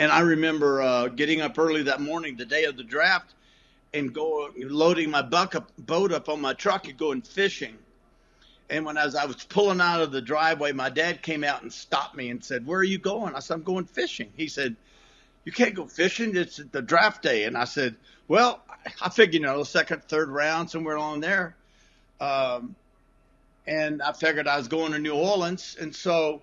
And I remember getting up early that morning, the day of the draft, and loading my boat up on my truck and going fishing. And as I was pulling out of the driveway, my dad came out and stopped me and said, "Where are you going?" I said, "I'm going fishing." He said, "You can't go fishing. It's the draft day." And I said, "Well, I figured, second, third round, somewhere along there." Um, and I figured I was going to New Orleans. And so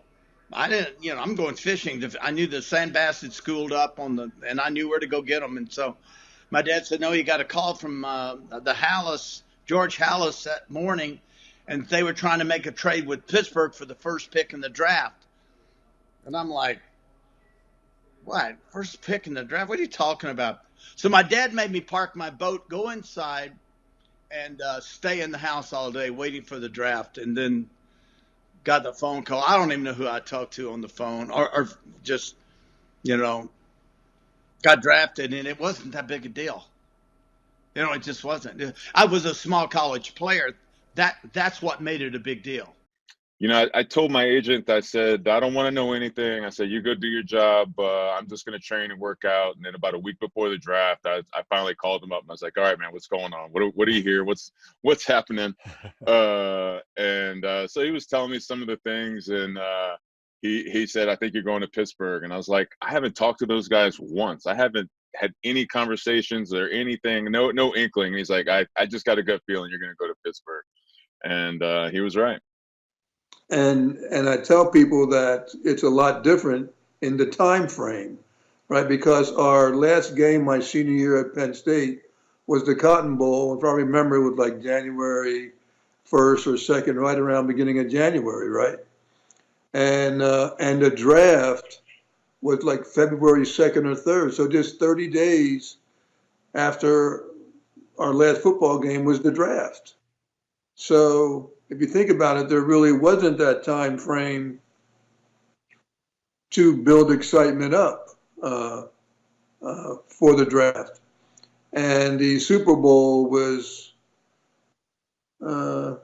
I didn't, I'm going fishing. I knew the sand bass had schooled up and I knew where to go get them. And so my dad said, "No, you got a call from the George Hallis that morning, and they were trying to make a trade with Pittsburgh for the first pick in the draft." And I'm like, "What? First pick in the draft? What are you talking about?" So my dad made me park my boat, go inside, and stay in the house all day waiting for the draft, and then got the phone call. I don't even know who I talked to on the phone, or just, you know, got drafted, and it wasn't that big a deal. It just wasn't. I was a small college player. That's what made it a big deal. I told my agent, I said, I don't want to know anything. I said, you go do your job. I'm just going to train and work out. And then about a week before the draft, I finally called him up and I was like, all right, man, what's going on? What do you hear? What's happening? So he was telling me some of the things, and he said, I think you're going to Pittsburgh. And I was like, I haven't talked to those guys once. I haven't had any conversations or anything, no inkling. And he's like, I just got a gut feeling you're going to go to Pittsburgh. And he was right. And I tell people that it's a lot different in the time frame, right? Because our last game my senior year at Penn State was the Cotton Bowl. If I remember, it was like January 1st or 2nd, right around beginning of January, right? And the draft was like February 2nd or 3rd. So just 30 days after our last football game was the draft. So if you think about it, there really wasn't that time frame to build excitement up for the draft. And the Super Bowl was I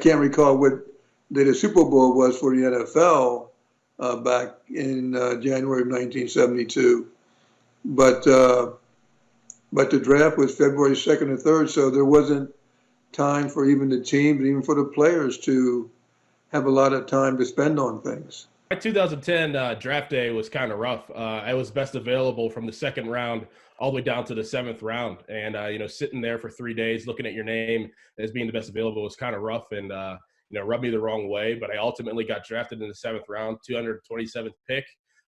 can't recall what the Super Bowl was for the NFL back in January of 1972. But the draft was February 2nd and 3rd, so there wasn't time for even the team and even for the players to have a lot of time to spend on things. My 2010 draft day was kind of rough. I was best available from the second round all the way down to the seventh round. And, sitting there for 3 days looking at your name as being the best available was kind of rough and, rubbed me the wrong way. But I ultimately got drafted in the seventh round, 227th pick.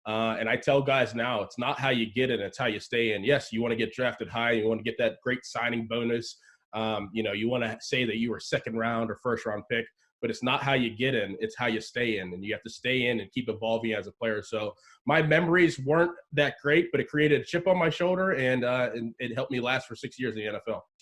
And I tell guys now, it's not how you get in, it's how you stay in. Yes, you want to get drafted high. You want to get that great signing bonus. You want to say that you were second round or first round pick, but it's not how you get in, it's how you stay in. And you have to stay in and keep evolving as a player. So my memories weren't that great, but it created a chip on my shoulder and it helped me last for 6 years in the NFL.